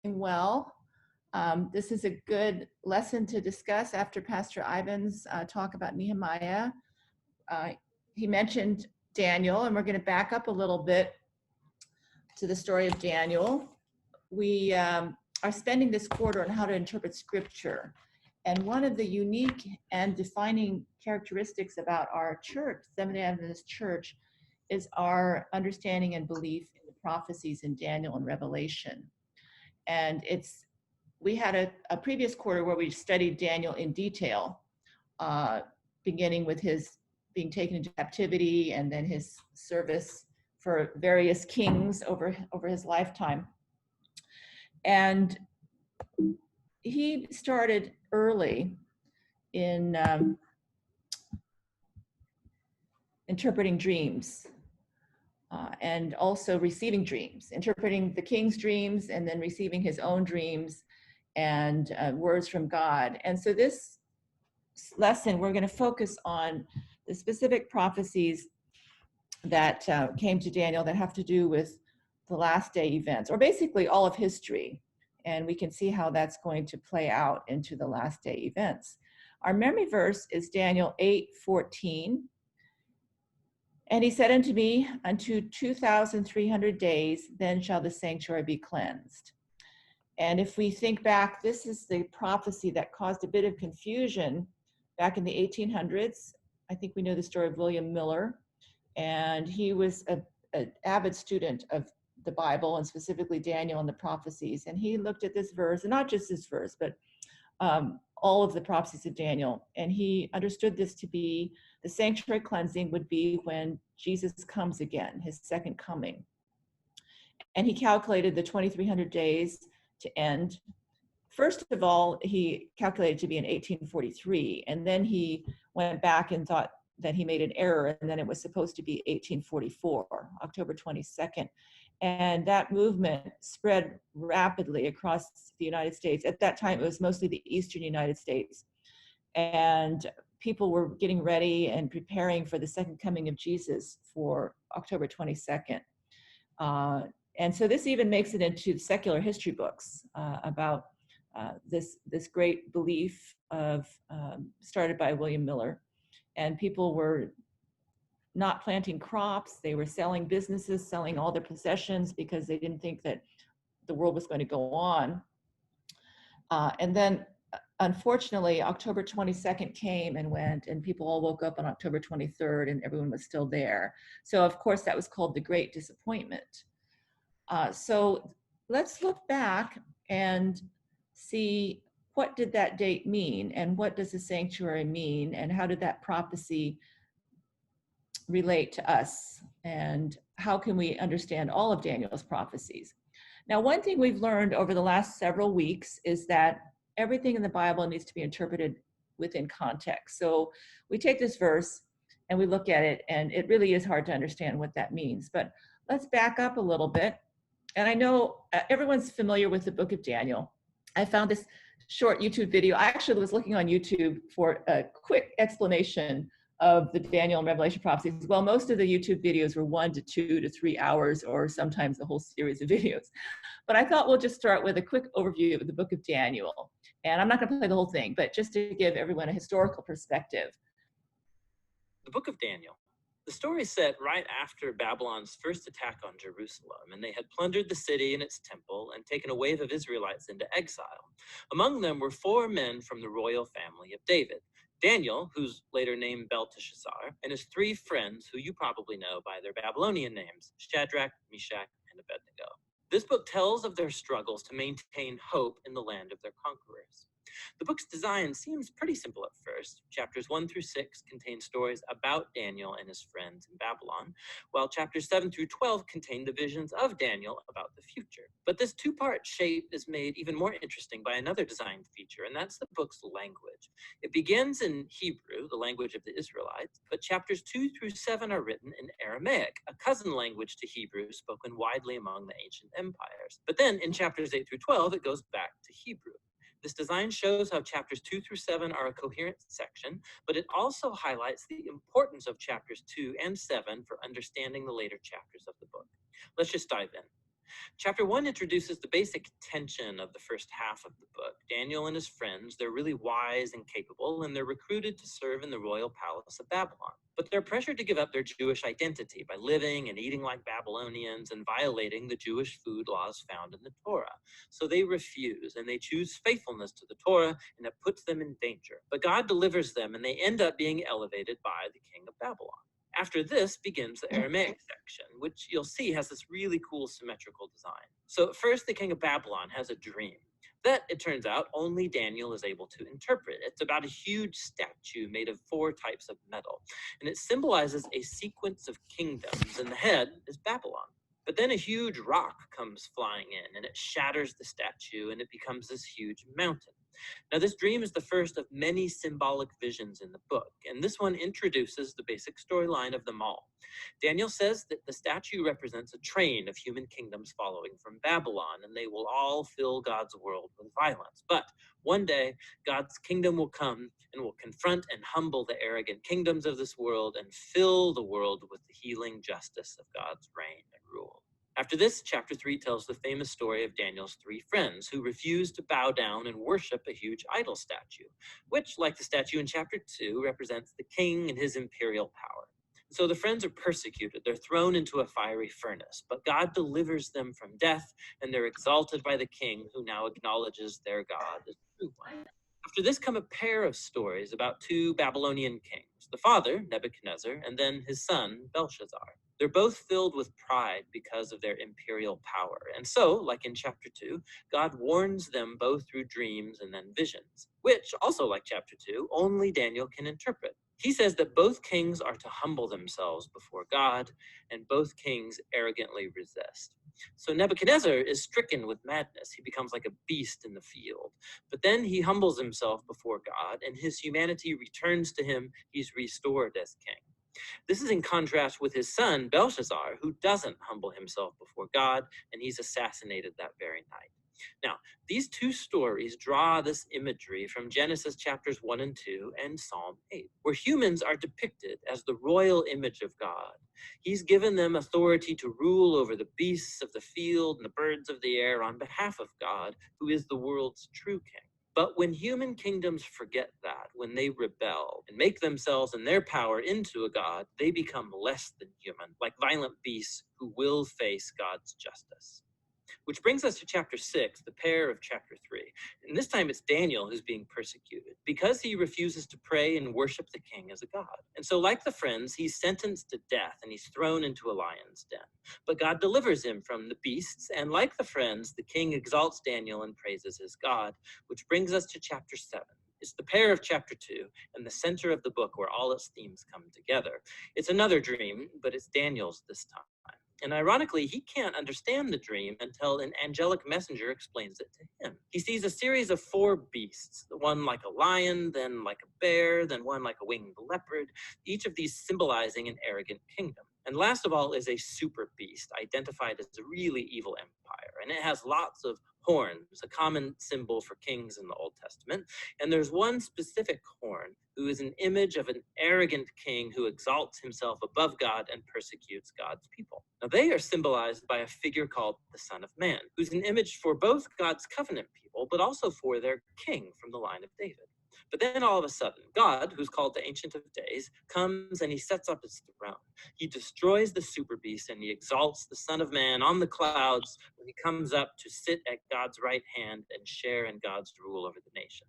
Well. This is a good lesson to discuss after Pastor Ivan's talk about Nehemiah. He mentioned Daniel, and we're going to back up a little bit to the story of Daniel. We are spending this quarter on how to interpret scripture. And one of the unique and defining characteristics about our church, Seventh-day Adventist Church, is our understanding and belief in the prophecies in Daniel and Revelation. And we had a previous quarter where we studied Daniel in detail, beginning with his being taken into captivity and then his service for various kings over his lifetime. And he started early in interpreting dreams and also receiving dreams, interpreting the king's dreams and then receiving his own dreams and words from God. And so this lesson, we're going to focus on the specific prophecies that came to Daniel that have to do with the last day events, or basically all of history. And we can see how that's going to play out into the last day events. Our memory verse is Daniel 8:14. And he said unto me, unto 2,300 days, then shall the sanctuary be cleansed. And if we think back, this is the prophecy that caused a bit of confusion back in the 1800s. I think we know the story of William Miller, and he was an avid student of the Bible and specifically Daniel and the prophecies. And he looked at this verse, and not just this verse, but all of the prophecies of Daniel. And he understood this to be the sanctuary cleansing would be when Jesus comes again, his second coming. And he calculated the 2,300 days to end. First of all, he calculated to be in 1843, and then he went back and thought that he made an error, and then it was supposed to be 1844, October 22nd. And that movement spread rapidly across the United States. At that time, it was mostly the eastern United States. And people were getting ready and preparing for the second coming of Jesus for October 22nd. And so this even makes it into secular history books about this great belief of started by William Miller. And people were not planting crops. They were selling businesses, selling all their possessions because they didn't think that the world was going to go on. And then, unfortunately, October 22nd came and went, and people all woke up on October 23rd, and everyone was still there. So, of course, that was called the Great Disappointment. So let's look back and see what did that date mean, and what does the sanctuary mean, and how did that prophecy relate to us, and how can we understand all of Daniel's prophecies? Now, one thing we've learned over the last several weeks is that everything in the Bible needs to be interpreted within context. So we take this verse and we look at it, and it really is hard to understand what that means. But let's back up a little bit. And I know everyone's familiar with the book of Daniel. I found this short YouTube video. I actually was looking on YouTube for a quick explanation of the Daniel and Revelation prophecies. Well, most of the YouTube videos were 1 to 2 to 3 hours, or sometimes a whole series of videos. But I thought we'll just start with a quick overview of the book of Daniel. And I'm not going to play the whole thing, but just to give everyone a historical perspective. The book of Daniel. The story is set right after Babylon's first attack on Jerusalem, and they had plundered the city and its temple and taken a wave of Israelites into exile. Among them were 4 men from the royal family of David: Daniel, who's later named Belteshazzar, and his 3 friends, who you probably know by their Babylonian names, Shadrach, Meshach, and Abednego. This book tells of their struggles to maintain hope in the land of their conquerors. The book's design seems pretty simple at first. Chapters 1 through 6 contain stories about Daniel and his friends in Babylon, while chapters 7 through 12 contain the visions of Daniel about the future. But this 2-part shape is made even more interesting by another design feature, and that's the book's language. It begins in Hebrew, the language of the Israelites, but chapters 2 through 7 are written in Aramaic, a cousin language to Hebrew spoken widely among the ancient empires. But then in chapters 8 through 12, it goes back to Hebrew. This design shows how chapters 2 through 7 are a coherent section, but it also highlights the importance of chapters 2 and 7 for understanding the later chapters of the book. Let's just dive in. Chapter 1 introduces the basic tension of the first half of the book. Daniel and his friends, they're really wise and capable, and they're recruited to serve in the royal palace of Babylon. But they're pressured to give up their Jewish identity by living and eating like Babylonians and violating the Jewish food laws found in the Torah. So they refuse, and they choose faithfulness to the Torah, and it puts them in danger. But God delivers them, and they end up being elevated by the king of Babylon. After this begins the Aramaic section, which you'll see has this really cool symmetrical design. So first, the king of Babylon has a dream that, it turns out, only Daniel is able to interpret. It's about a huge statue made of 4 types of metal, and it symbolizes a sequence of kingdoms, and the head is Babylon. But then a huge rock comes flying in, and it shatters the statue, and it becomes this huge mountain. Now, this dream is the first of many symbolic visions in the book, and this one introduces the basic storyline of them all. Daniel says that the statue represents a train of human kingdoms following from Babylon, and they will all fill God's world with violence. But one day, God's kingdom will come and will confront and humble the arrogant kingdoms of this world and fill the world with the healing justice of God's reign and rule. After this, chapter 3 tells the famous story of Daniel's 3 friends who refused to bow down and worship a huge idol statue, which, like the statue in chapter 2, represents the king and his imperial power. So the friends are persecuted. They're thrown into a fiery furnace, but God delivers them from death, and they're exalted by the king, who now acknowledges their God as the true one. After this come a pair of stories about 2 Babylonian kings, the father, Nebuchadnezzar, and then his son, Belshazzar. They're both filled with pride because of their imperial power. And so, like in chapter 2, God warns them both through dreams and then visions, which, also like chapter 2, only Daniel can interpret. He says that both kings are to humble themselves before God, and both kings arrogantly resist. So Nebuchadnezzar is stricken with madness. He becomes like a beast in the field. But then he humbles himself before God, and his humanity returns to him. He's restored as king. This is in contrast with his son, Belshazzar, who doesn't humble himself before God, and he's assassinated that very night. Now, these 2 stories draw this imagery from Genesis chapters 1 and 2 and Psalm 8, where humans are depicted as the royal image of God. He's given them authority to rule over the beasts of the field and the birds of the air on behalf of God, who is the world's true king. But when human kingdoms forget that, when they rebel and make themselves and their power into a god, they become less than human, like violent beasts who will face God's justice. Which brings us to chapter 6, the pair of chapter 3. And this time it's Daniel who's being persecuted because he refuses to pray and worship the king as a god. And so, like the friends, he's sentenced to death and he's thrown into a lion's den. But God delivers him from the beasts, and like the friends, the king exalts Daniel and praises his God, which brings us to chapter 7. It's the pair of chapter 2 and the center of the book where all its themes come together. It's another dream, but it's Daniel's this time. And ironically, he can't understand the dream until an angelic messenger explains it to him. He sees a series of 4 beasts, one like a lion, then like a bear, then one like a winged leopard, each of these symbolizing an arrogant kingdom. And last of all is a super beast, identified as a really evil empire. And it has lots of horns, a common symbol for kings in the Old Testament. And there's one specific horn who is an image of an arrogant king who exalts himself above God and persecutes God's people. Now, they are symbolized by a figure called the Son of Man, who's an image for both God's covenant people, but also for their king from the line of David. But then all of a sudden, God, who's called the Ancient of Days, comes and he sets up his throne. He destroys the super beast and he exalts the Son of Man on the clouds when he comes up to sit at God's right hand and share in God's rule over the nation.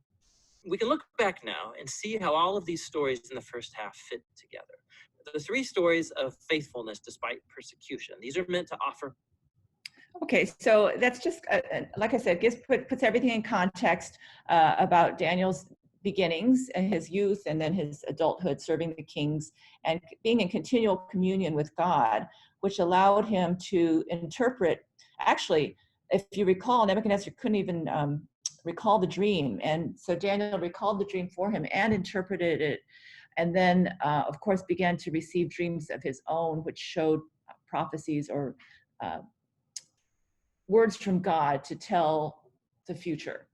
We can look back now and see how all of these stories in the first half fit together. The 3 stories of faithfulness despite persecution. These are meant to offer. Okay, so that's just, like I said, puts everything in context about Daniel's beginnings and his youth and then his adulthood serving the kings and being in continual communion with God, which allowed him to interpret. Actually, if you recall, Nebuchadnezzar couldn't even recall the dream. And so Daniel recalled the dream for him and interpreted it. And then, of course, began to receive dreams of his own, which showed prophecies or words from God to tell the future.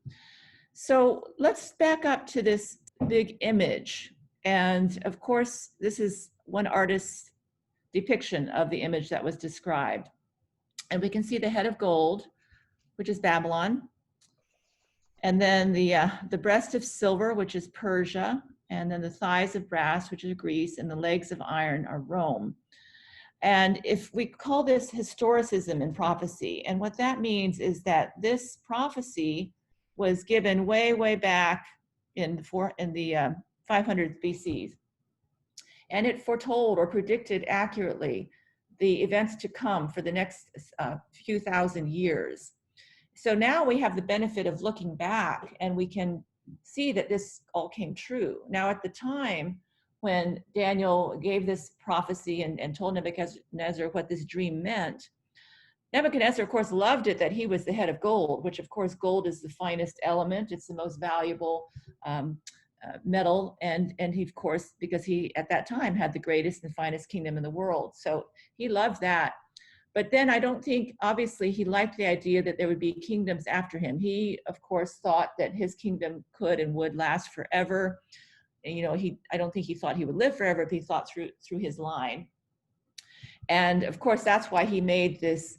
So let's back up to this big image. And of course, this is one artist's depiction of the image that was described. And we can see the head of gold, which is Babylon. And then the breast of silver, which is Persia. And then the thighs of brass, which is Greece. And the legs of iron are Rome. And if we call this historicism in prophecy, and what that means is that this prophecy was given way, way back in the 500s BC, and it foretold or predicted accurately the events to come for the next few thousand years. So now we have the benefit of looking back, and we can see that this all came true. Now, at the time when Daniel gave this prophecy and told Nebuchadnezzar what this dream meant, Nebuchadnezzar, of course, loved it that he was the head of gold, which, of course, gold is the finest element. It's the most valuable metal. And he, of course, because he, at that time, had the greatest and finest kingdom in the world. So he loved that. But then I don't think, obviously, he liked the idea that there would be kingdoms after him. He, of course, thought that his kingdom could and would last forever. And, you know, I don't think he thought he would live forever, but he thought through his line. And of course, that's why he made this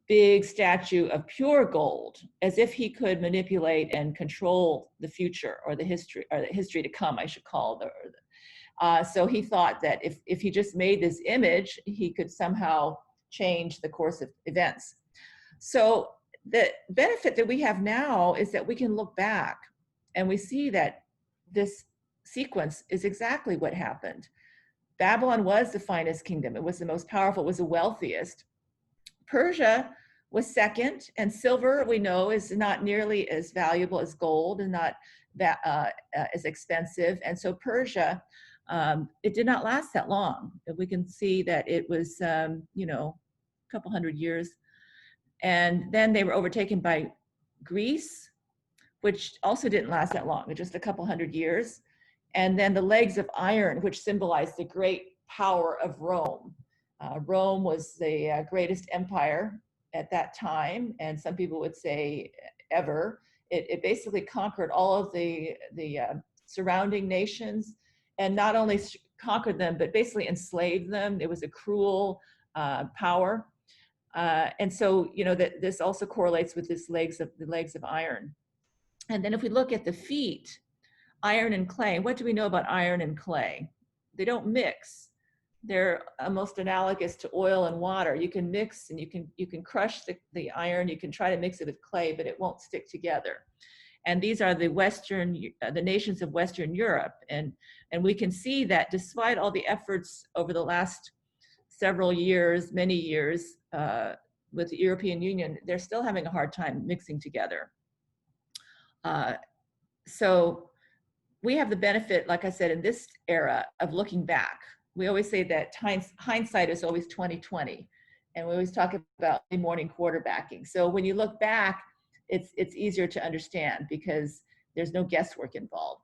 big statue of pure gold, as if he could manipulate and control the future, or the history to come, I should call it. So he thought that if he just made this image, he could somehow change the course of events. So the benefit that we have now is that we can look back and we see that this sequence is exactly what happened. Babylon was the finest kingdom. It was the most powerful, it was the wealthiest. Persia was second, and silver, we know, is not nearly as valuable as gold and not that as expensive. And so Persia, it did not last that long. We can see that it was, you know, a couple hundred years. And then they were overtaken by Greece, which also didn't last that long, just a couple hundred years. And then the legs of iron, which symbolized the great power of Rome. Rome was the greatest empire at that time, and some people would say ever. It basically conquered all of the surrounding nations, and not only conquered them, but basically enslaved them. It was a cruel power. And so, you know, that this also correlates with the legs of iron. And then if we look at the feet, iron and clay, what do we know about iron and clay? They don't mix. They're almost analogous to oil and water. You can mix and you can crush the iron, you can try to mix it with clay, but it won't stick together. And these are the nations of Western Europe. And we can see that despite all the efforts over the last several years, many years, with the European Union, they're still having a hard time mixing together. So we have the benefit, like I said, in this era of looking back. We always say that hindsight is always 20/20, and we always talk about morning quarterbacking. So when you look back, it's easier to understand because there's no guesswork involved.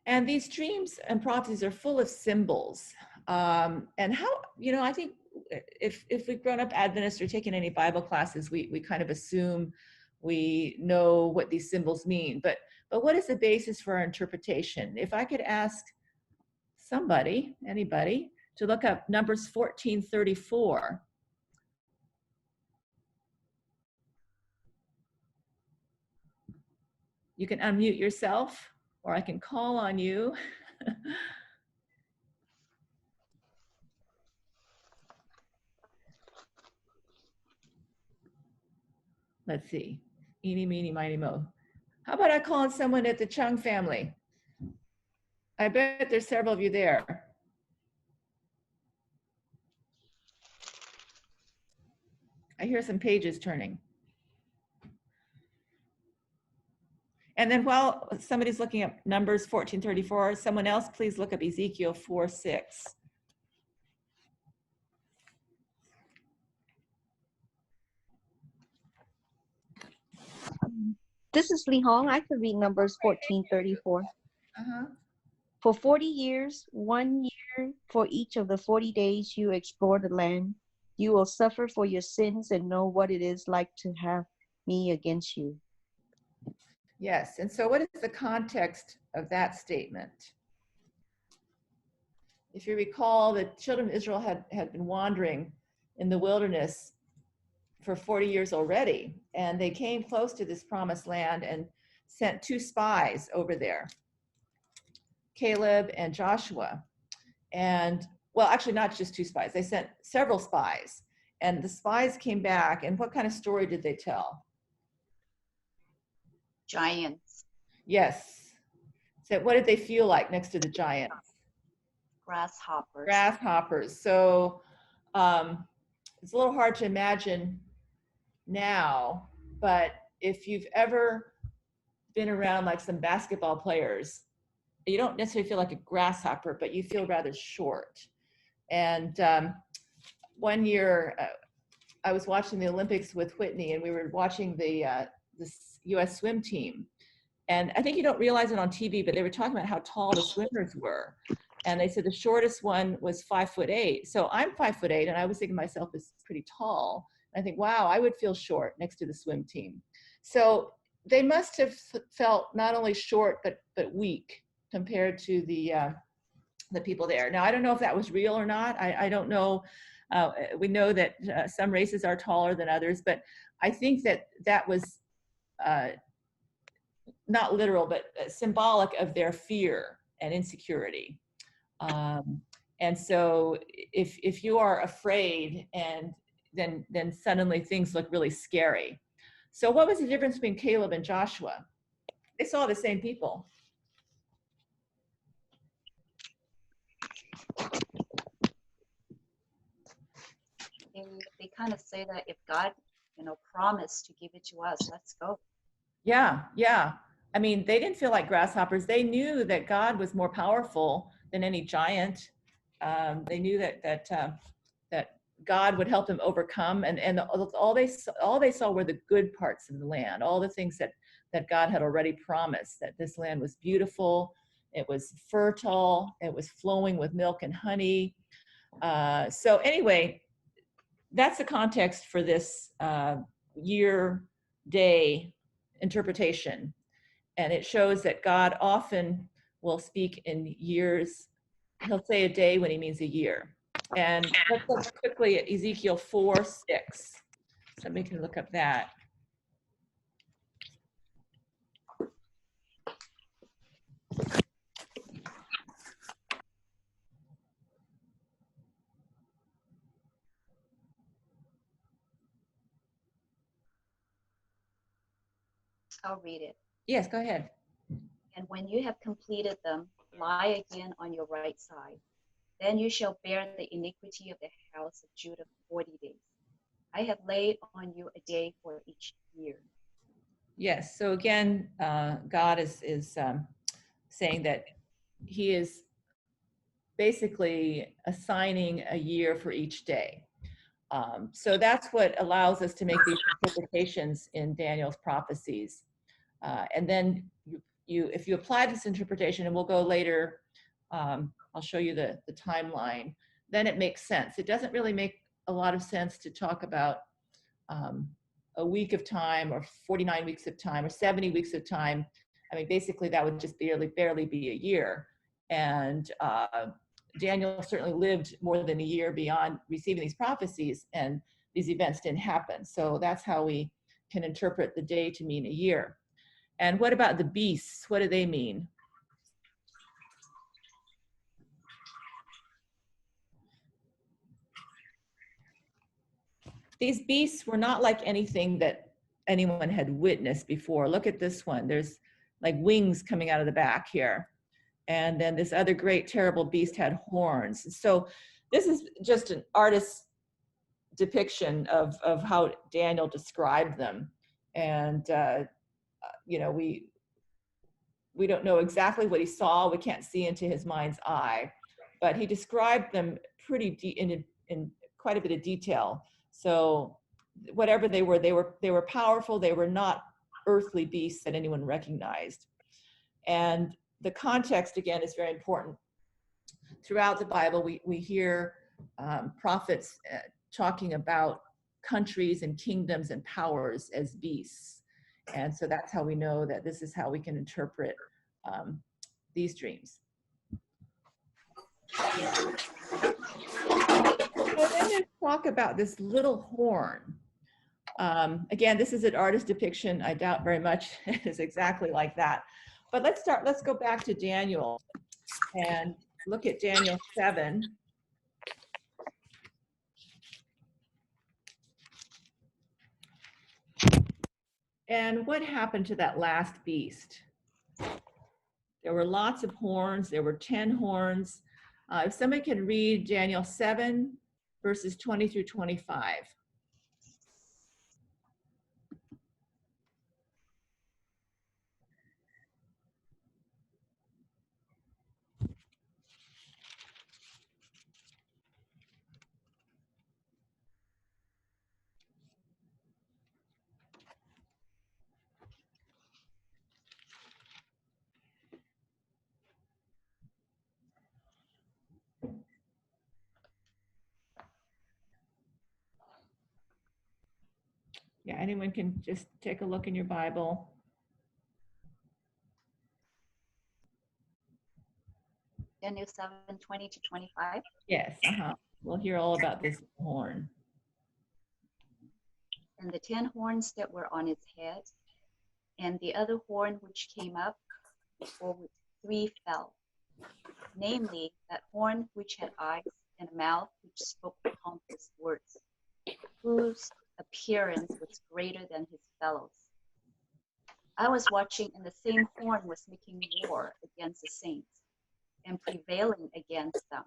And these dreams and prophecies are full of symbols. And how, you know, I think if we've grown up Adventists or taken any Bible classes, we kind of assume we know what these symbols mean. But what is the basis for our interpretation? If I could ask anybody, to look up Numbers 14:34. You can unmute yourself, or I can call on you. Let's see. Eeny, meeny, miny, mo. How about I call on someone at the Chung family? I bet there's several of you there. I hear some pages turning. And then while somebody's looking up Numbers 14:34, someone else please look up Ezekiel 4:6. This is Lee Hong. I could read Numbers 14:34. For 40 years, 1 year for each of the 40 days you explore the land, you will suffer for your sins and know what it is like to have me against you. Yes, and so what is the context of that statement? if you recall, the children of Israel had been wandering in the wilderness for 40 years already, and they came close to this promised land and sent 2 spies over there, Caleb and Joshua. And well, actually not just 2 spies, they sent several spies, and the spies came back, and what kind of story did they tell? Giants. Yes. So what did they feel like next to the giants? Grasshoppers. Grasshoppers. So it's a little hard to imagine now, but if you've ever been around like some basketball players, you don't necessarily feel like a grasshopper, but you feel rather short. And one year I was watching the Olympics with Whitney, and we were watching the US swim team. And I think you don't realize it on TV, but they were talking about how tall the swimmers were. And they said the shortest one was 5'8". So I'm 5'8", and I was thinking myself as pretty tall. And I think, wow, I would feel short next to the swim team. So they must have felt not only short, but weak compared to the people there. Now, I don't know if that was real or not. I don't know. We know that some races are taller than others, but I think that was not literal, but symbolic of their fear and insecurity. And so if you are afraid, and then suddenly things look really scary. So what was the difference between Caleb and Joshua? They saw the same people. They kind of say that if God, promised to give it to us, let's go. Yeah. I mean, they didn't feel like grasshoppers. They knew that God was more powerful than any giant. They knew that God would help them overcome, and all they saw were the good parts of the land, all the things that God had already promised, that this land was beautiful, it was fertile, it was flowing with milk and honey. So anyway, that's the context for this year-day interpretation. And it shows that God often will speak in years. He'll say a day when he means a year. And let's look quickly at Ezekiel 4:6. Somebody can look up that. I'll read it. Yes, go ahead. And when you have completed them, lie again on your right side. Then you shall bear the iniquity of the house of Judah 40 days. I have laid on you a day for each year. Yes. So again, God is saying that he is basically assigning a year for each day. So that's what allows us to make these interpretations in Daniel's prophecies. And then if you apply this interpretation, and we'll go later, I'll show you the timeline, then it makes sense. It doesn't really make a lot of sense to talk about a week of time, or 49 weeks of time, or 70 weeks of time. I mean, basically that would just barely be a year. And Daniel certainly lived more than a year beyond receiving these prophecies, and these events didn't happen. So that's how we can interpret the day to mean a year. And what about the beasts? What do they mean? These beasts were not like anything that anyone had witnessed before. Look at this one. There's like wings coming out of the back here. And then this other great terrible beast had horns. So this is just an artist's depiction of how Daniel described them. And we don't know exactly what he saw. We can't see into his mind's eye, but he described them pretty in quite a bit of detail. So whatever they were powerful. They were not earthly beasts that anyone recognized. And the context, again, is very important. Throughout the Bible, we hear prophets talking about countries and kingdoms and powers as beasts. And so that's how we know that this is how we can interpret these dreams. So then there's talk about this little horn. Again, this is an artist depiction. I doubt very much it is exactly like that. But let's go back to Daniel and look at Daniel 7. And what happened to that last beast? There were lots of horns. There were 10 horns. If somebody can read Daniel 7, verses 20 through 25. Yeah, anyone can just take a look in your Bible. Daniel 7:20 to 25. Yes, we'll hear all about this horn. And the 10 horns that were on its head, and the other horn which came up, before which 3 fell, namely that horn which had eyes and a mouth which spoke pompous words, whose appearance was greater than his fellows. I was watching, and the same horn was making war against the saints and prevailing against them,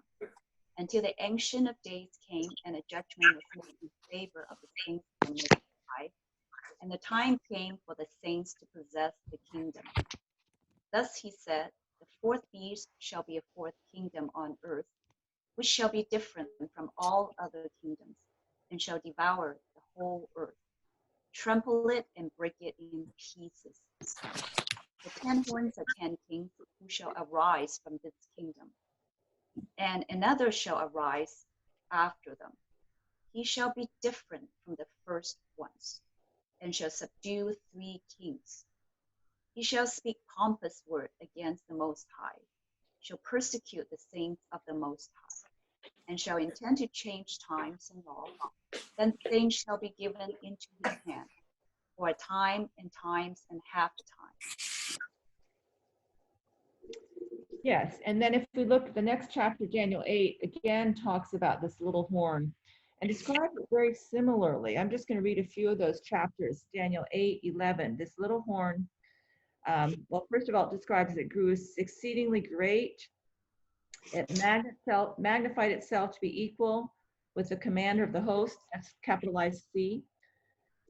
until the Ancient of Days came, and a judgment was made in favor of the saints of the Most High, and the time came for the saints to possess the kingdom. Thus he said, the fourth beast shall be a fourth kingdom on earth, which shall be different from all other kingdoms, and shall devour the whole earth, trample it and break it in pieces. The 10 horns are 10 kings who shall arise from this kingdom, and another shall arise after them. He shall be different from the first ones, and shall subdue 3 kings. He shall speak pompous word against the Most High, shall persecute the saints of the Most High, and shall intend to change times and law. Then things shall be given into his hand for a time and times and half a time. Yes, and then if we look at the next chapter, Daniel 8, again talks about this little horn and describes it very similarly. I'm just going to read a few of those chapters. Daniel 8:11, this little horn, well, first of all, it describes it grew exceedingly great. It magnified itself to be equal with the commander of the host, that's capitalized C,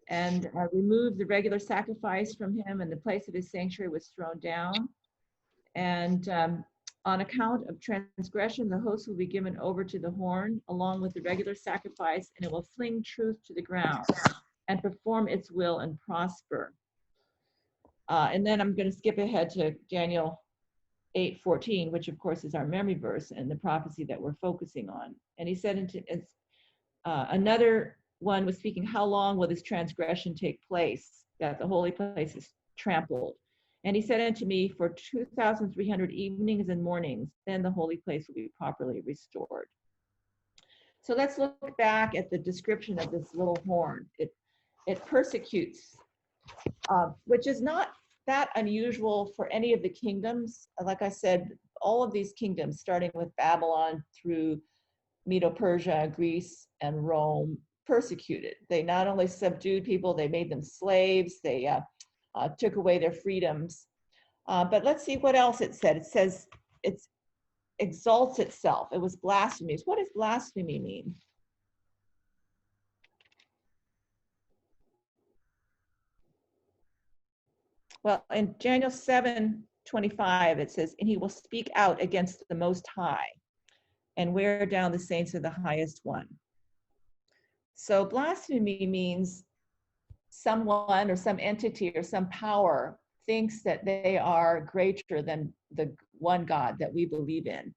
and removed the regular sacrifice from him, and the place of his sanctuary was thrown down. And on account of transgression, the host will be given over to the horn, along with the regular sacrifice, and it will fling truth to the ground and perform its will and prosper. And then I'm going to skip ahead to Daniel 8:14, which of course is our memory verse and the prophecy that we're focusing on. And he said, another one was speaking, how long will this transgression take place, that the holy place is trampled? And he said unto me, for 2,300 evenings and mornings, then the holy place will be properly restored. So let's look back at the description of this little horn. It persecutes, which is not that unusual for any of the kingdoms. Like I said, all of these kingdoms, starting with Babylon through Medo-Persia, Greece, and Rome, persecuted. They not only subdued people, they made them slaves, they took away their freedoms. But let's see what else it said. It says it exalts itself. It was blasphemy. What does blasphemy mean? Well, in Daniel 7:25, it says, and he will speak out against the Most High and wear down the saints of the highest one. So blasphemy means someone or some entity or some power thinks that they are greater than the one God that we believe in.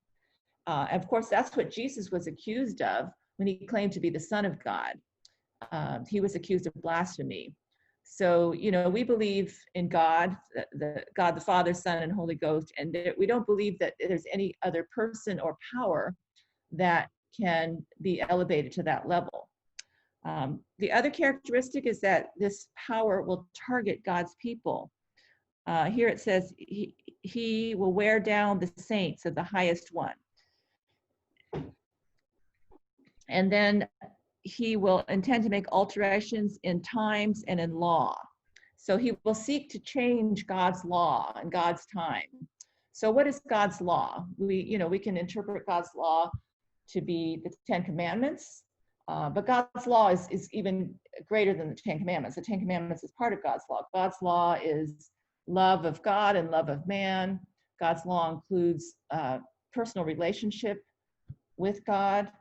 Of course, that's what Jesus was accused of when he claimed to be the Son of God. He was accused of blasphemy. So, you know, we believe in God, God the Father, Son, and Holy Ghost, and we don't believe that there's any other person or power that can be elevated to that level. The other characteristic is that this power will target God's people. Here it says, he will wear down the saints of the highest one. And then he will intend to make alterations in times and in law. So he will seek to change God's law and God's time. So what is God's law? We can interpret God's law to be the Ten Commandments, but God's law is even greater than the Ten Commandments. The Ten Commandments is part of God's law. God's law is love of God and love of man. God's law includes personal relationship with God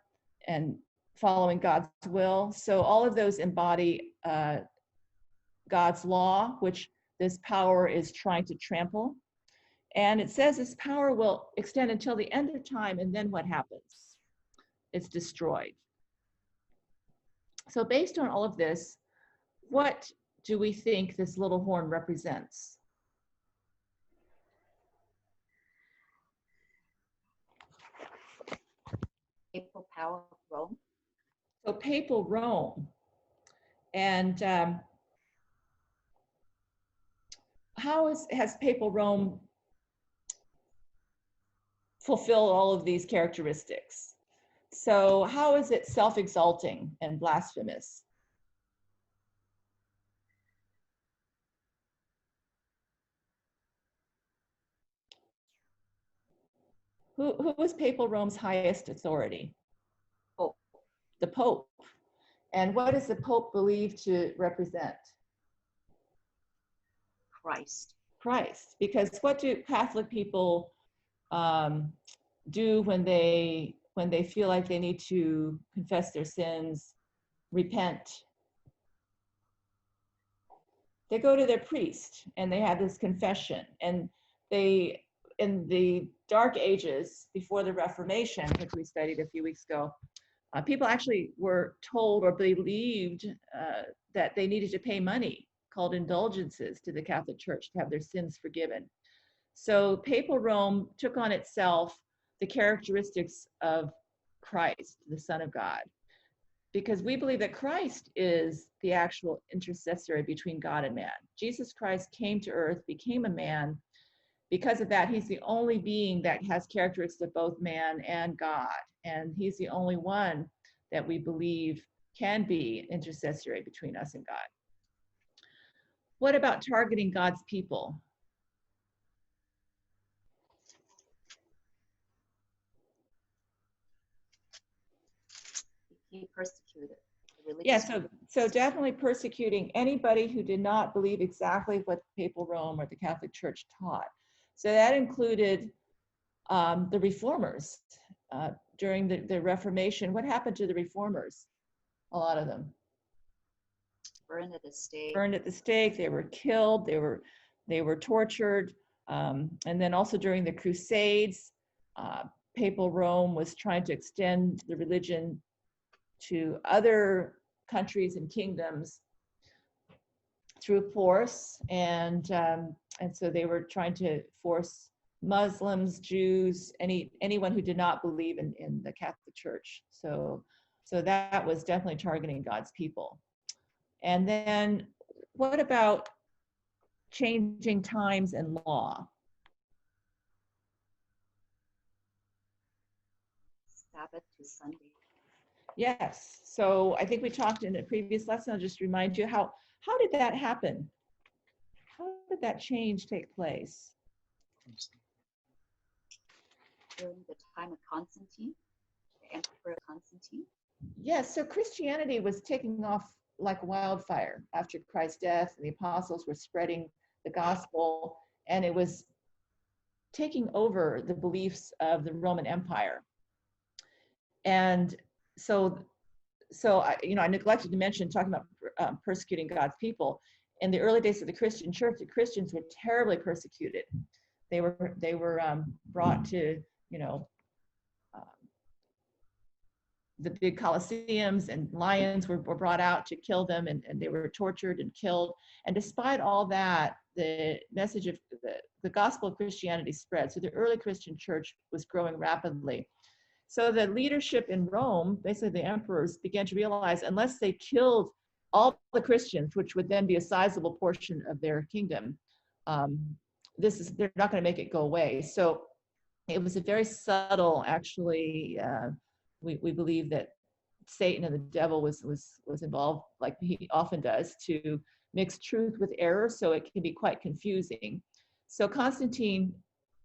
and following God's will. So all of those embody God's law, which this power is trying to trample. And it says this power will extend until the end of time, and then what happens? It's destroyed. So based on all of this, what do we think this little horn represents? Papal power of Rome. So papal Rome. And how has papal Rome fulfilled all of these characteristics? So how is it self-exalting and blasphemous? Who was papal Rome's highest authority? Pope. The Pope. And what is the Pope believed to represent? Christ. Christ. Because what do Catholic people do when they feel like they need to confess their sins, repent? They go to their priest and they have this confession. And they, in the Dark Ages, before the Reformation, which we studied a few weeks ago, people actually were told or believed that they needed to pay money called indulgences to the Catholic Church to have their sins forgiven. So papal Rome took on itself the characteristics of Christ, the Son of God, because we believe that Christ is the actual intercessor between God and man. Jesus Christ came to earth, became a man. Because of that, he's the only being that has characteristics of both man and God. And he's the only one that we believe can be intercessory between us and God. What about targeting God's people? He persecuted the religious. Yeah, so definitely persecuting anybody who did not believe exactly what papal Rome or the Catholic Church taught. So that included the reformers during the Reformation. What happened to the reformers? A lot of them burned at the stake. Burned at the stake. They were killed. They were tortured. And then also during the Crusades, papal Rome was trying to extend the religion to other countries and kingdoms through force, and so they were trying to force Muslims, Jews, anyone who did not believe in the Catholic Church. So that was definitely targeting God's people. And then what about changing times and law? Sabbath to Sunday. Yes. So I think we talked in a previous lesson. I'll just remind you how did that happen? How did that change take place? During the time of Constantine, the Emperor Constantine. Yes, so Christianity was taking off like wildfire after Christ's death, and the apostles were spreading the gospel, and it was taking over the beliefs of the Roman Empire. And so I neglected to mention, talking about persecuting God's people. In the early days of the Christian church, the Christians were terribly persecuted. They were brought to, the big coliseums, and lions were brought out to kill them, and they were tortured and killed. And despite all that, the message of the gospel of Christianity spread. So the early Christian church was growing rapidly. So the leadership in Rome, basically the emperors, began to realize unless they killed all the Christians, which would then be a sizable portion of their kingdom, they're not going to make it go away. So it was a very subtle, actually. We believe that Satan and the devil was involved, like he often does, to mix truth with error, so it can be quite confusing. So Constantine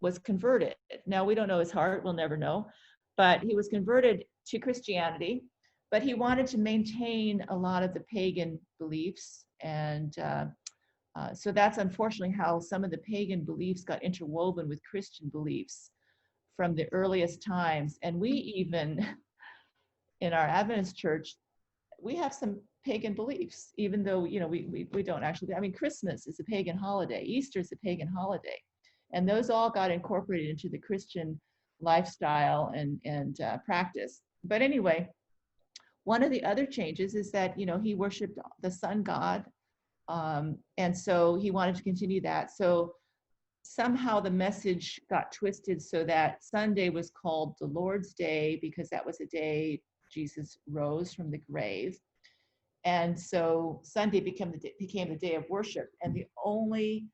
was converted. Now, we don't know his heart, we'll never know, but he was converted to Christianity, but he wanted to maintain a lot of the pagan beliefs. And so that's unfortunately how some of the pagan beliefs got interwoven with Christian beliefs from the earliest times. And we even, in our Adventist church, we have some pagan beliefs, even though, you know, we don't actually. I mean, Christmas is a pagan holiday. Easter is a pagan holiday. And those all got incorporated into the Christian lifestyle and practice. But anyway, one of the other changes is that, you know, he worshiped the sun god. And so he wanted to continue that. So somehow the message got twisted so that Sunday was called the Lord's Day because that was a day Jesus rose from the grave. And so Sunday became the day of worship. And the only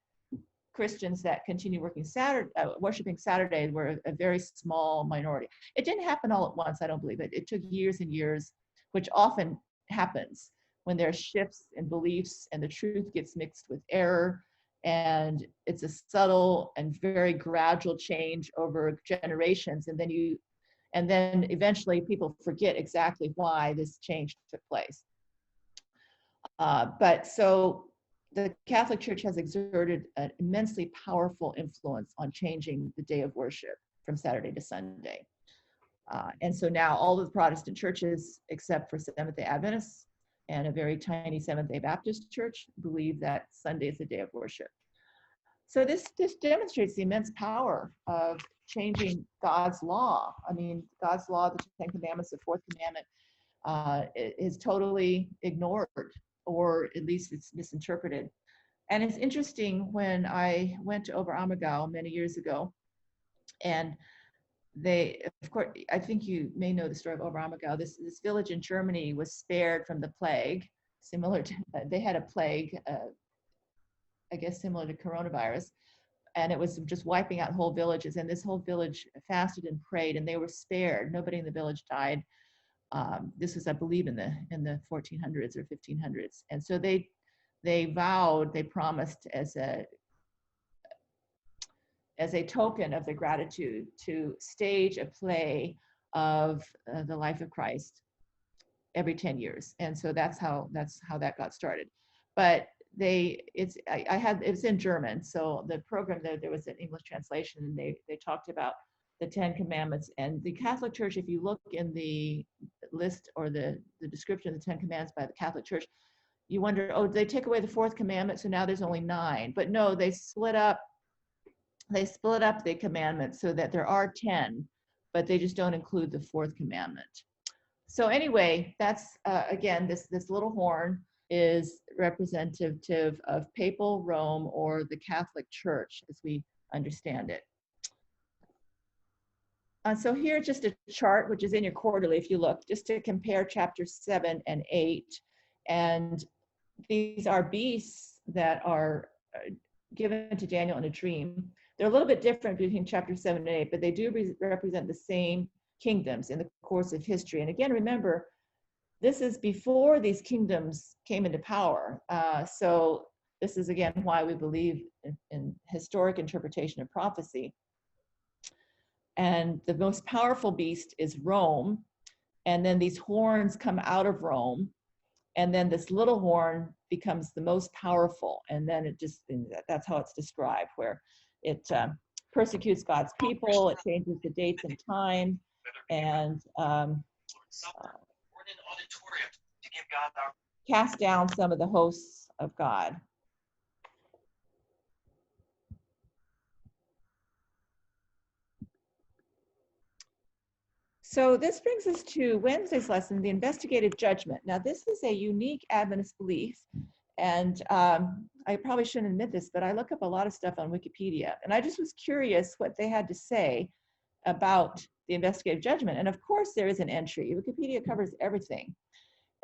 Christians that continue worshiping Saturday were a very small minority. It didn't happen all at once, I don't believe it. It took years and years, which often happens when there are shifts in beliefs and the truth gets mixed with error. And it's a subtle and very gradual change over generations. And then eventually people forget exactly why this change took place. But so the Catholic Church has exerted an immensely powerful influence on changing the day of worship from Saturday to Sunday. And so now all of the Protestant churches, except for Seventh-day Adventists and a very tiny Seventh-day Baptist church, believe that Sunday is the day of worship. So this demonstrates the immense power of changing God's law. I mean, God's law, the Ten Commandments, the Fourth Commandment, is totally ignored, or at least it's misinterpreted. And it's interesting, when I went to Oberammergau many years ago, and they, of course, I think you may know the story of Oberammergau. This village in Germany was spared from the plague, similar to, they had a plague, I guess similar to coronavirus, and it was just wiping out whole villages. And this whole village fasted and prayed, and they were spared. Nobody in the village died. This was, I believe, in the 1400s or 1500s. And so they vowed, they promised as a token of their gratitude to stage a play of the life of Christ every 10 years. And so that's how that got started. But it's in German. So the program, there was an English translation, and they talked about the 10 Commandments. And the Catholic Church, if you look in the list or the description of the 10 Commandments by the Catholic Church, you wonder, oh, did they take away the fourth commandment, so now there's only 9? But no, they split up the commandments so that there are 10, but they just don't include the fourth commandment. So anyway, that's again, this little horn is representative of papal Rome, or the Catholic Church as we understand it. So here's just a chart, which is in your quarterly, if you look, just to compare chapters 7 and 8. And these are beasts that are given to Daniel in a dream. They're a little bit different between chapter 7 and 8, but they do represent the same kingdoms in the course of history. And again, remember, this is before these kingdoms came into power. So this is, again, why we believe in historic interpretation of prophecy. And the most powerful beast is Rome. And then these horns come out of Rome. And then this little horn becomes the most powerful. And then that's how it's described, where it persecutes God's people, it changes the dates and time, and cast down some of the hosts of God. So this brings us to Wednesday's lesson, the investigative judgment. Now, this is a unique Adventist belief, and I probably shouldn't admit this, but I look up a lot of stuff on Wikipedia, and I just was curious what they had to say about the investigative judgment. And of course, there is an entry. Wikipedia covers everything,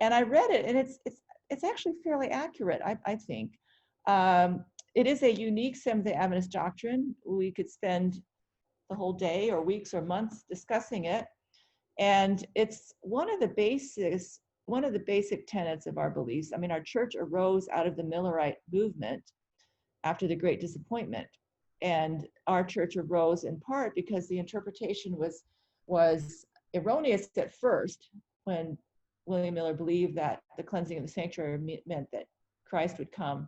and I read it, and it's actually fairly accurate, I think. It is a unique Seventh-day Adventist doctrine. We could spend the whole day or weeks or months discussing it. And it's one of the basic tenets of our beliefs. I mean, our church arose out of the Millerite movement after the Great Disappointment. And our church arose in part because the interpretation was erroneous at first, when William Miller believed that the cleansing of the sanctuary meant that Christ would come.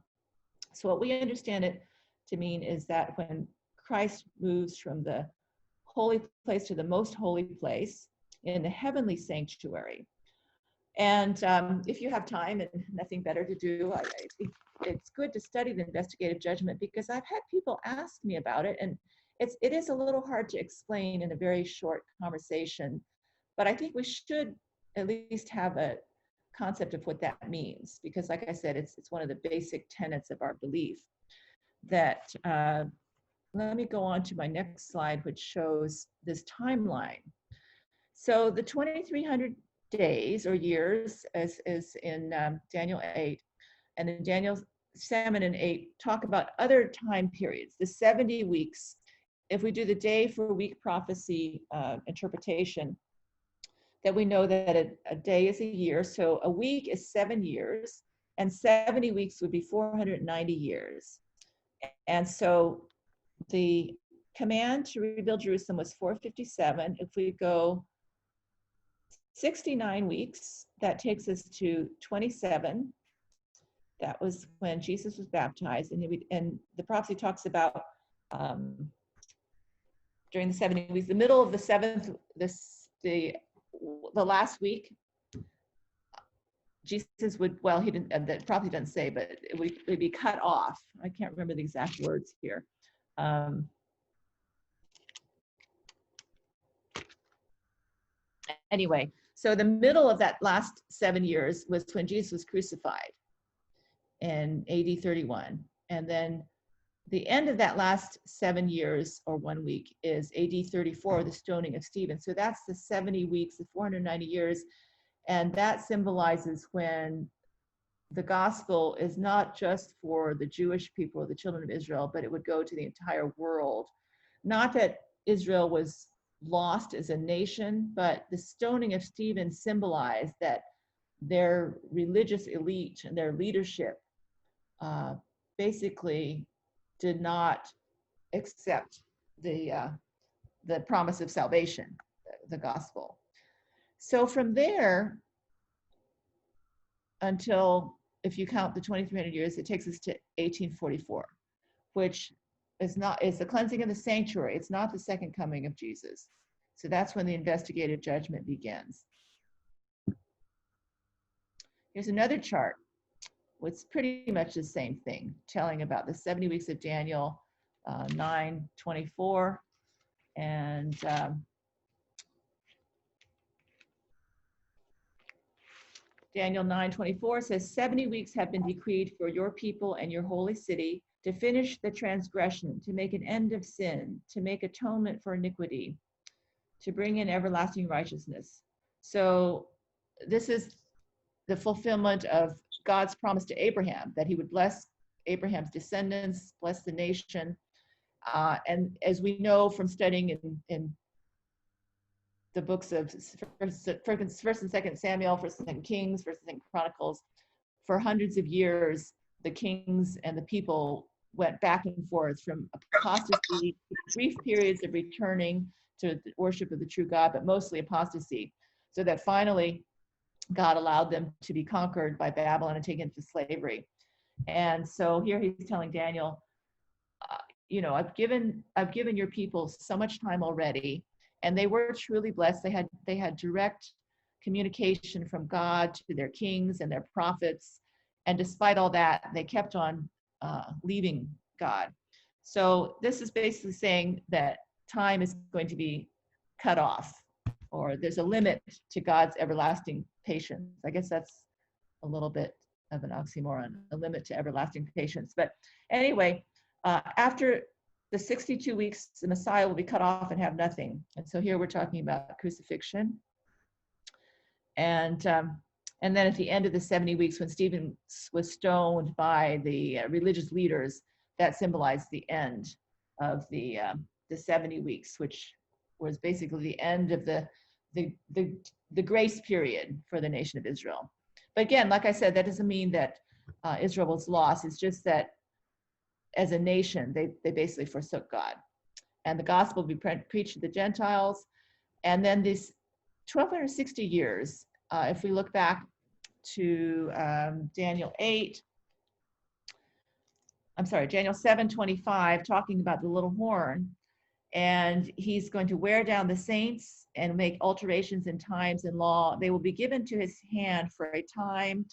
So what we understand it to mean is that when Christ moves from the holy place to the most holy place in the heavenly sanctuary. And if you have time and nothing better to do, I think it's good to study the investigative judgment, because I've had people ask me about it, and it is a little hard to explain in a very short conversation, but I think we should at least have a concept of what that means, because like I said, it's one of the basic tenets of our belief. That let me go on to my next slide, which shows this timeline. So the 2300 days or years is in Daniel 8, and then Daniel 7 and 8 talk about other time periods, the 70 weeks. If we do the day for week prophecy interpretation, that we know that a day is a year, so a week is 7 years, and 70 weeks would be 490 years. And so the command to rebuild Jerusalem was 457. If we go 69 weeks, that takes us to 27. That was when Jesus was baptized, and the prophecy talks about during the 70 weeks, the middle of the seventh, the last week, Jesus would, well, he didn't, that probably doesn't say, but it would be cut off. I can't remember the exact words here. Anyway, so the middle of that last 7 years was when Jesus was crucified in AD 31. And then the end of that last 7 years or 1 week is AD 34, the stoning of Stephen. So that's the 70 weeks, the 490 years. And that symbolizes when the gospel is not just for the Jewish people or the children of Israel, but it would go to the entire world. Not that Israel was lost as a nation, but the stoning of Stephen symbolized that their religious elite and their leadership basically did not accept the promise of salvation, the gospel. So from there until, if you count the 2300 years, it takes us to 1844, which is the cleansing of the sanctuary. It's not the second coming of Jesus. So that's when the investigative judgment begins. Here's another chart. It's pretty much the same thing, telling about the 70 weeks of Daniel 9:24, and Daniel 9:24 says, 70 weeks have been decreed for your people and your holy city to finish the transgression, to make an end of sin, to make atonement for iniquity, to bring in everlasting righteousness. So this is the fulfillment of God's promise to Abraham, that he would bless Abraham's descendants, bless the nation. And as we know from studying in the books of First and Second Samuel, First and Second Kings, First and Second Chronicles, for hundreds of years, the kings and the people went back and forth from apostasy, brief periods of returning to the worship of the true God, but mostly apostasy, so that finally God allowed them to be conquered by Babylon and taken into slavery. And so here he's telling Daniel, I've given your people so much time already, and they were truly blessed. They had direct communication from God to their kings and their prophets, and despite all that, they kept on leaving God. So this is basically saying that time is going to be cut off, or there's a limit to God's everlasting patience. I guess that's a little bit of an oxymoron, a limit to everlasting patience. But anyway, after the 62 weeks, the Messiah will be cut off and have nothing. And so here we're talking about crucifixion. And then at the end of the 70 weeks, when Stephen was stoned by the religious leaders, that symbolized the end of the 70 weeks, which was basically the end of the grace period for the nation of Israel. But again, like I said, that doesn't mean that Israel was lost. It's just that as a nation, they basically forsook God. And the gospel will be preached to the Gentiles. And then these 1260 years, if we look back to Daniel 7:25, talking about the little horn, and he's going to wear down the saints and make alterations in times and law. They will be given to his hand for a time,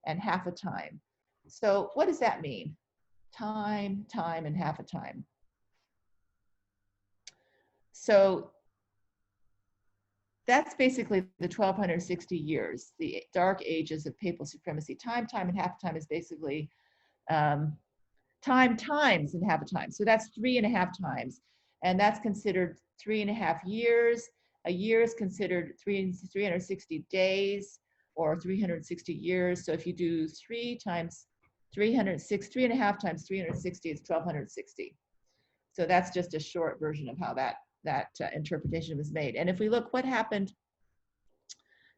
and half a time. So what does that mean? Time, and half a time. So that's basically the 1260 years, the dark ages of papal supremacy. Time, and half a time is basically time times and half a time. So that's 3.5 times. And that's considered 3.5 years. A year is considered 360 days or 360 years. So if you do 3 times 306, 3.5 times 360 is 1260. So that's just a short version of how that interpretation was made. And if we look what happened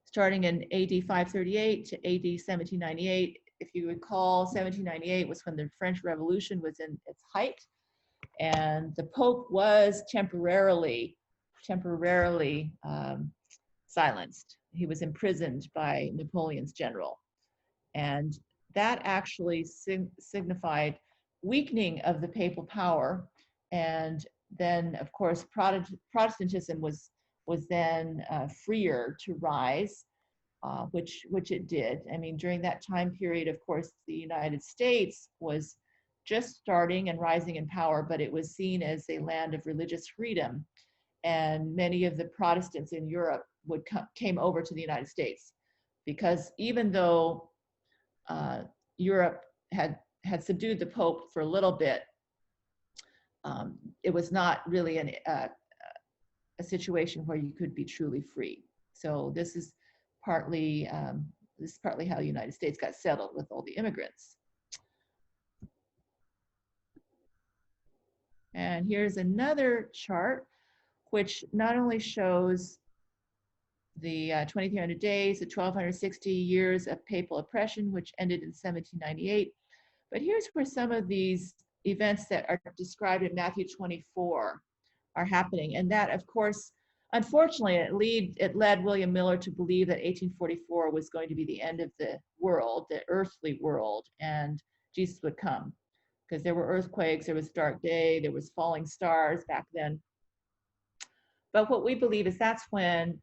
starting in AD 538 to AD 1798, if you recall, 1798 was when the French Revolution was in its height, and the Pope was temporarily silenced. He was imprisoned by Napoleon's general, and that actually signified weakening of the papal power. And then, of course, Protestantism was then freer to rise, which it did. I mean, during that time period, of course, the United States was just starting and rising in power, but it was seen as a land of religious freedom. And many of the Protestants in Europe came over to the United States, because even though Europe had subdued the Pope for a little bit, it was not really a situation where you could be truly free. So this is partly how the United States got settled with all the immigrants. And here's another chart, which not only shows the 2300 days, the 1260 years of papal oppression, which ended in 1798, but here's where some of these events that are described in Matthew 24 are happening. And that, of course, unfortunately, it led William Miller to believe that 1844 was going to be the end of the world, the earthly world, and Jesus would come. Because there were earthquakes, there was dark day, there was falling stars back then. But what we believe is that's when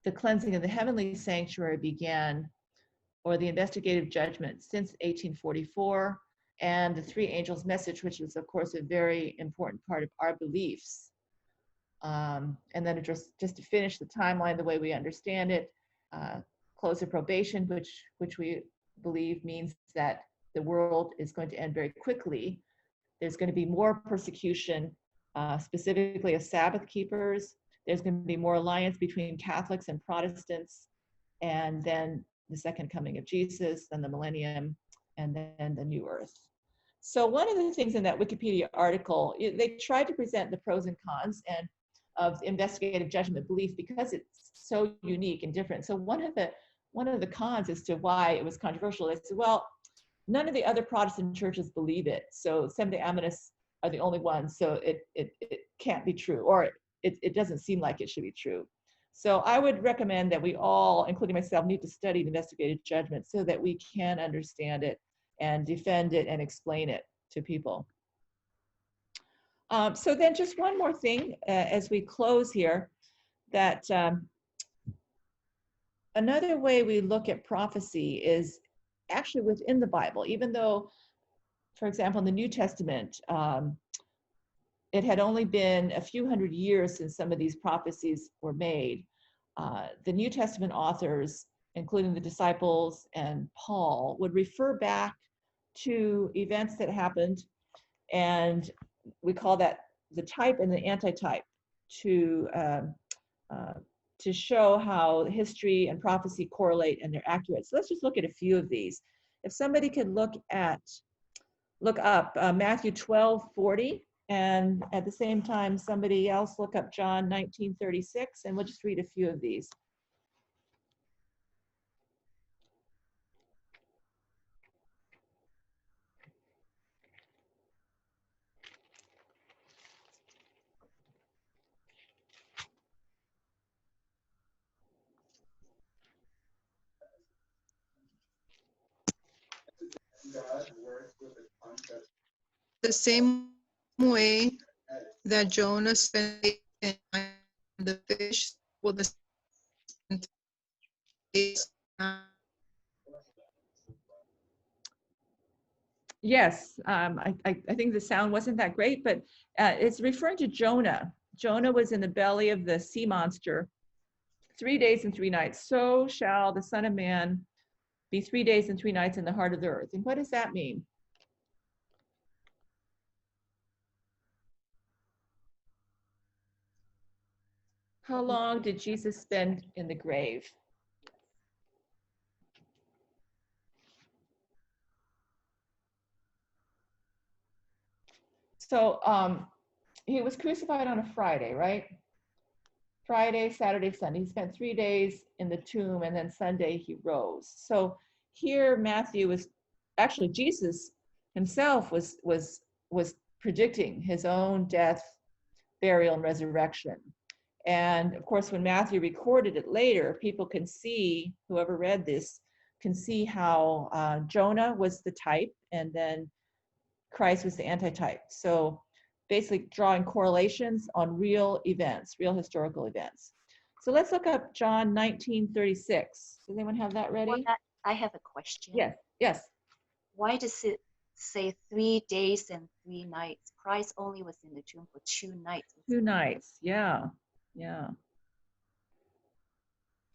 the cleansing of the heavenly sanctuary began, or the investigative judgment since 1844, and the three angels' message, which is, of course, a very important part of our beliefs. And then just to finish the timeline the way we understand it, close of probation, which we believe means that the world is going to end very quickly. There's going to be more persecution, specifically of Sabbath keepers. There's going to be more alliance between Catholics and Protestants, and then the second coming of Jesus, then the millennium, and then the new earth. So one of the things in that Wikipedia article, they tried to present the pros and cons of investigative judgment belief, because it's so unique and different. So one of the cons as to why it was controversial, they said, well, none of the other Protestant churches believe it, so Seventh-day Adventists are the only ones, so it can't be true, or it doesn't seem like it should be true. So I would recommend that we all, including myself, need to study the investigative judgment so that we can understand it and defend it and explain it to people. So then just one more thing as we close here, that another way we look at prophecy is actually within the Bible. Even though, for example, in the New Testament, it had only been a few hundred years since some of these prophecies were made, the New Testament authors, including the disciples and Paul, would refer back to events that happened, and we call that the type and the antitype, to show how history and prophecy correlate and they're accurate. So let's just look at a few of these. If somebody could look up Matthew 12:40, and at the same time, somebody else look up John 19:36, and we'll just read a few of these. The same way that Jonah spent the fish will the Yes, I think the sound wasn't that great, but it's referring to Jonah. Jonah was in the belly of the sea monster 3 days and 3 nights. So shall the Son of Man be 3 days and 3 nights in the heart of the earth. And what does that mean? How long did Jesus spend in the grave? So he was crucified on a Friday, right? Friday, Saturday, Sunday. He spent 3 days in the tomb, and then Sunday he rose. So here Matthew was, actually Jesus himself was predicting his own death, burial, and resurrection. And of course, when Matthew recorded it later, people can see, whoever read this, can see how Jonah was the type and then Christ was the antitype. So basically drawing correlations on real events, real historical events. So let's look up John 19:36. Does anyone have that ready? Well, I have a question. Yes, yes. Why does it say 3 days and 3 nights? Christ only was in the tomb for 2 nights. 2 nights, yeah, yeah.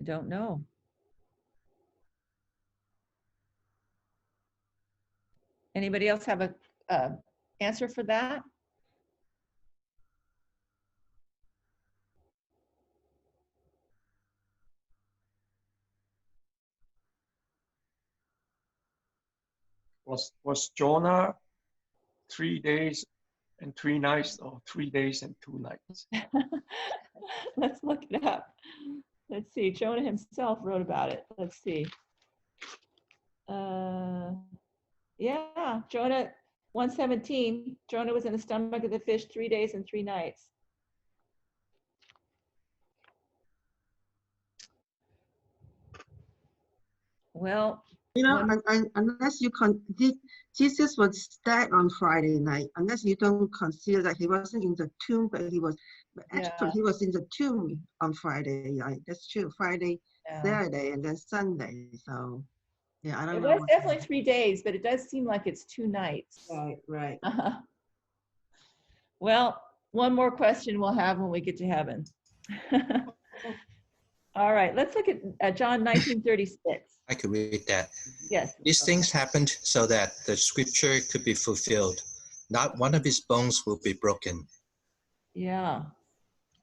I don't know. Anybody else have a answer for that? Was Jonah 3 days and 3 nights, or 3 days and 2 nights? Let's look it up. Let's see. Jonah himself wrote about it. Let's see. Yeah, Jonah 1:17. Jonah was in the stomach of the fish 3 days and 3 nights. Well, unless you Jesus was dead on Friday night, unless you don't consider that he wasn't in the tomb, but he was in the tomb on Friday night. That's true. Friday, Saturday, and then Sunday. So yeah, I don't know. It was definitely 3 days, but it does seem like it's 2 nights. Right. Well, one more question we'll have when we get to heaven. All right, let's look at John 19:36. I could read that. Yes. These things happened so that the scripture could be fulfilled. Not one of his bones will be broken. Yeah.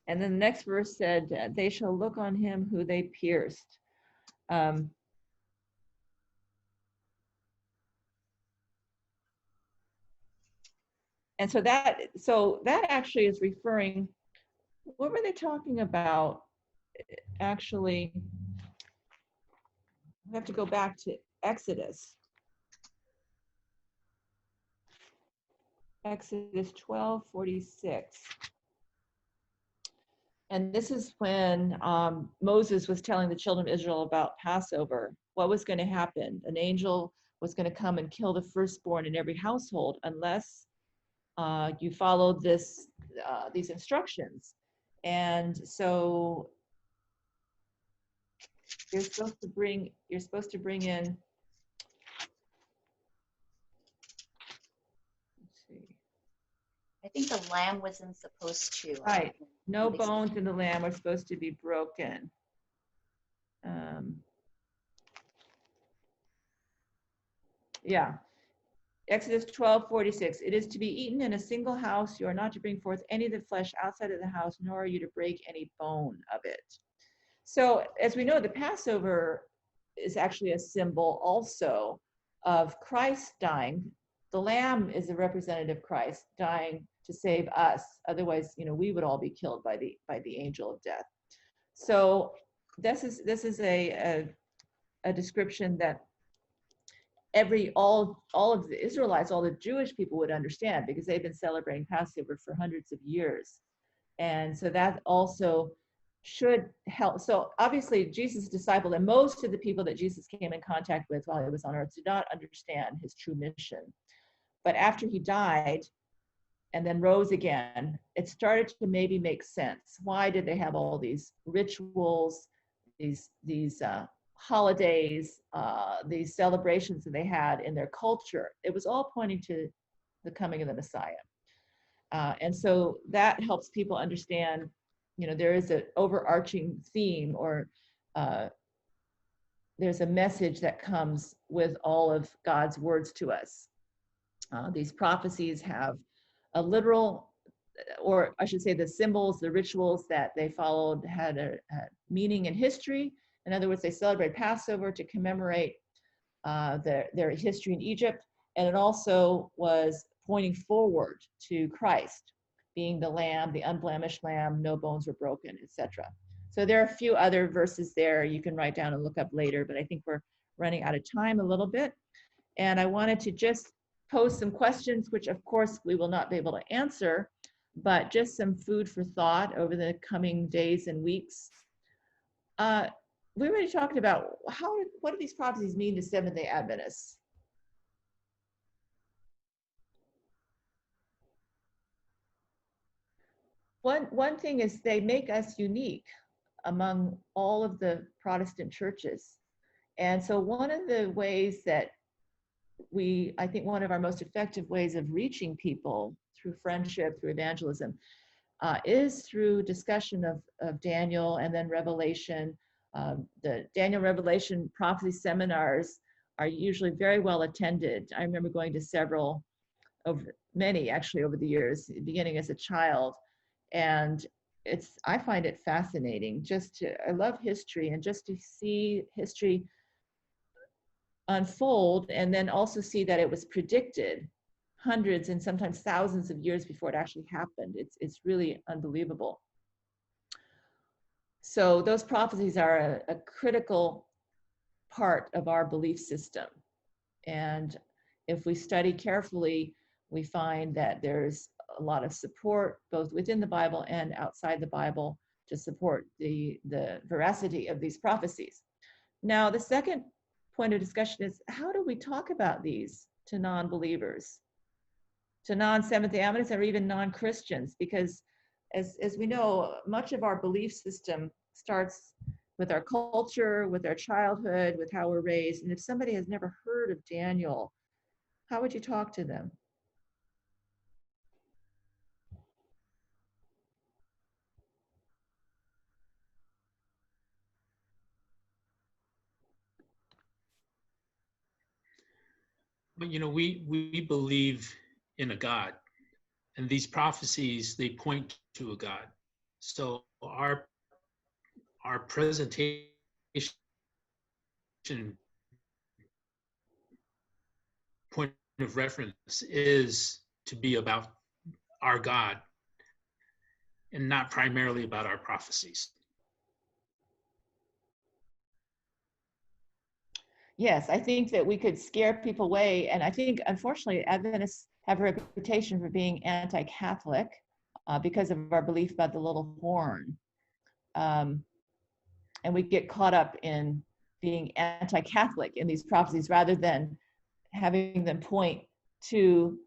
And then the next verse said, they shall look on him who they pierced. And so that actually is referring, what were they talking about? Actually, we have to go back to Exodus. Exodus 12:46. And this is when Moses was telling the children of Israel about Passover. What was going to happen? An angel was going to come and kill the firstborn in every household unless you followed these instructions. And so you're supposed to bring in, let's see. I think the lamb wasn't supposed to. Right. No bones in the lamb are supposed to be broken. Yeah. Exodus 12:46. It is to be eaten in a single house. You are not to bring forth any of the flesh outside of the house, nor are you to break any bone of it. So, as we know, the Passover is actually a symbol also of Christ dying. The lamb is a representative of Christ dying to save us. Otherwise, we would all be killed by the angel of death. So this is a description that all of the Israelites, all the Jewish people would understand, because they've been celebrating Passover for hundreds of years. And so that also should help. So obviously Jesus' disciple and most of the people that Jesus came in contact with while he was on earth did not understand his true mission. But after he died and then rose again, it started to maybe make sense. Why did they have all these rituals, these holidays, these celebrations that they had in their culture? It was all pointing to the coming of the Messiah. And so that helps people understand, there is an overarching theme, or there's a message that comes with all of God's words to us. These prophecies have a literal, or I should say the symbols, the rituals that they followed had a meaning in history. In other words, they celebrate Passover to commemorate their history in Egypt. And it also was pointing forward to Christ being the lamb, the unblemished lamb, no bones were broken, etc. So there are a few other verses there you can write down and look up later, but I think we're running out of time a little bit. And I wanted to just pose some questions, which of course we will not be able to answer, but just some food for thought over the coming days and weeks. We already talked about what do these prophecies mean to Seventh-day Adventists? One thing is they make us unique among all of the Protestant churches. And so one of the ways that I think one of our most effective ways of reaching people through friendship, through evangelism, is through discussion of Daniel and then Revelation. The Daniel Revelation prophecy seminars are usually very well attended. I remember going to many actually over the years, beginning as a child. And I find it fascinating. I love history, and just to see history unfold, and then also see that it was predicted hundreds and sometimes thousands of years before it actually happened. It's really unbelievable. So those prophecies are a critical part of our belief system. And if we study carefully, we find that there's a lot of support both within the Bible and outside the Bible to support the veracity of these prophecies. Now, the second point of discussion is, how do we talk about these to non-believers, to non-Seventh-day Adventists, or even non-Christians? Because as we know, much of our belief system starts with our culture, with our childhood, with how we're raised. And if somebody has never heard of Daniel, how would you talk to them? But we believe in a God, and these prophecies, they point to a God. So our presentation point of reference is to be about our God and not primarily about our prophecies. Yes, I think that we could scare people away. And I think, unfortunately, Adventists have a reputation for being anti-Catholic because of our belief about the little horn. And we get caught up in being anti-Catholic in these prophecies rather than having them point to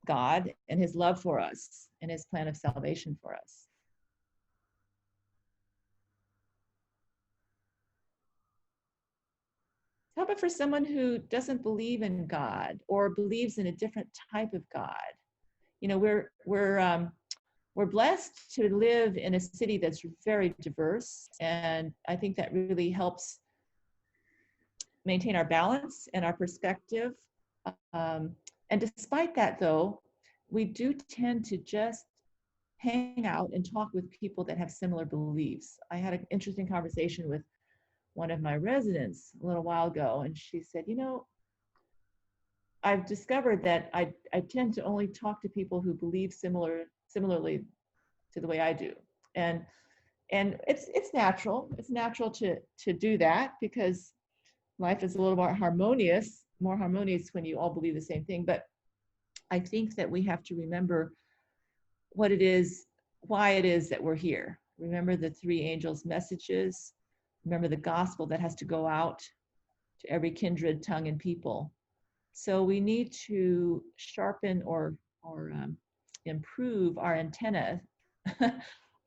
God and his love for us and his plan of salvation for us. How about for someone who doesn't believe in God or believes in a different type of God? we're blessed to live in a city that's very diverse, and I think that really helps maintain our balance and our perspective. And despite that, though, we do tend to just hang out and talk with people that have similar beliefs. I had an interesting conversation with one of my residents a little while ago, and she said, you know, I've discovered that I tend to only talk to people who believe similarly to the way I do. And it's natural. It's natural to do that because life is a little more harmonious when you all believe the same thing. But I think that we have to remember what it is, why it is that we're here. Remember the three angels' messages. Remember the gospel that has to go out to every kindred, tongue, and people. So we need to sharpen or improve our antenna,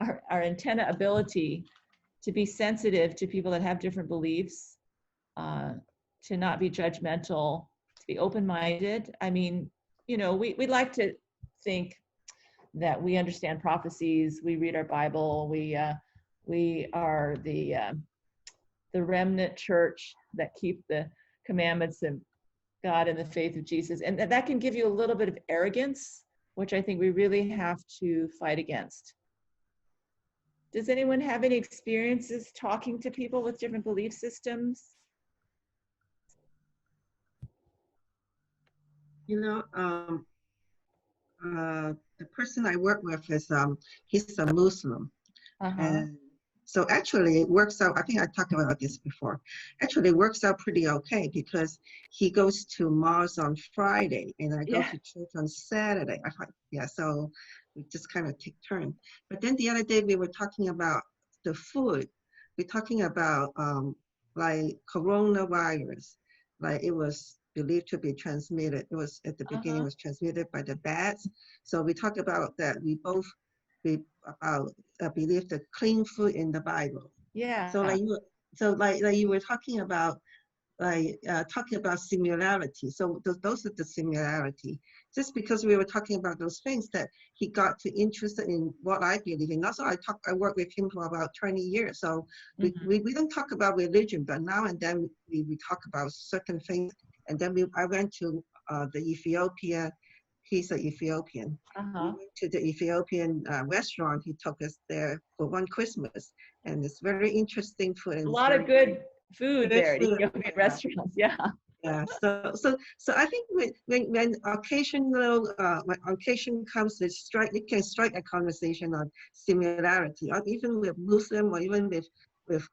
our antenna ability to be sensitive to people that have different beliefs, to not be judgmental, to be open-minded. I mean, you know, we like to think that we understand prophecies, we read our Bible, we are the remnant church that keep the commandments of God and the faith of Jesus. And that can give you a little bit of arrogance, which I think we really have to fight against. Does anyone have any experiences talking to people with different belief systems? You know, the person I work with is, he's a Muslim. And so actually it works out, I think I talked about this before. Actually it works out pretty okay because he goes to Mars on Friday and I go to church on Saturday. I thought, yeah, so we just kind of take turns. But then the other day we were talking about the food. We're talking about like coronavirus, like it was believed to be transmitted. It was at the beginning was transmitted by the bats. So we talked about that. We both believe the clean food in the Bible. Yeah. So like you were talking about talking about similarity. So those are the similarity. Just because we were talking about those things that he got to interested in what I believe in. Also, I worked with him for about 20 years. So we don't talk about religion, but now and then we talk about certain things. And then I went to the Ethiopia. He's an Ethiopian. We went to the Ethiopian restaurant. He took us there for one Christmas, and it's very interesting food. And a lot of good food there at Ethiopian restaurants. Yeah. Yeah. So I think when occasion comes, it can strike a conversation on similarity, or even with Muslim, or even with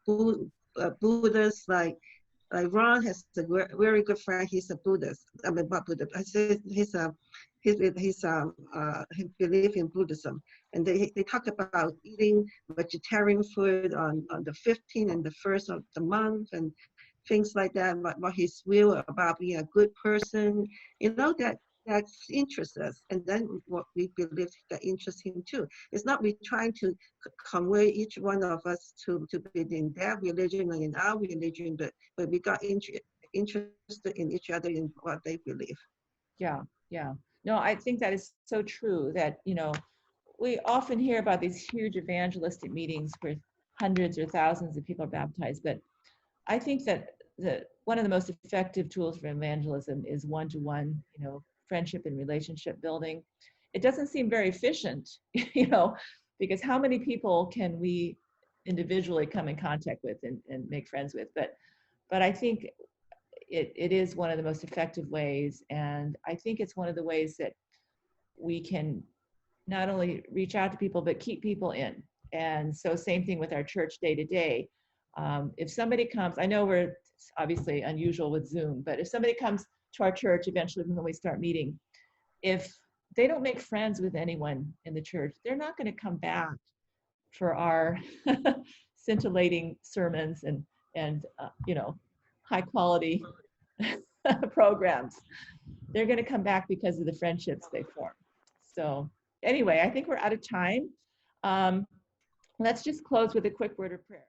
Buddhists like. Ron has a very good friend. He's a Buddhist. I mean, not Buddhist. He believes in Buddhism, and they talk about eating vegetarian food on the 15th and the 1st of the month and things like that. What his will about being a good person, you know, that interests us, and then what we believe that interests him too. It's not we trying to convey each one of us to be in their religion or in our religion, but we got interested in each other in what they believe. Yeah, yeah. No, I think that is so true that, you know, we often hear about these huge evangelistic meetings where hundreds or thousands of people are baptized, but I think that one of the most effective tools for evangelism is one-to-one, you know, friendship and relationship building. It doesn't seem very efficient, you know, because how many people can we individually come in contact with and make friends with? But I think it is one of the most effective ways, and I think it's one of the ways that we can not only reach out to people but keep people in. And so same thing with our church day to day. If somebody comes, I know we're obviously unusual with Zoom, but if somebody comes to our church eventually when we start meeting, if they don't make friends with anyone in the church, they're not going to come back for our scintillating sermons and you know, high quality programs. They're going to come back because of the friendships they form. So anyway, I think we're out of time. Let's just close with a quick word of prayer.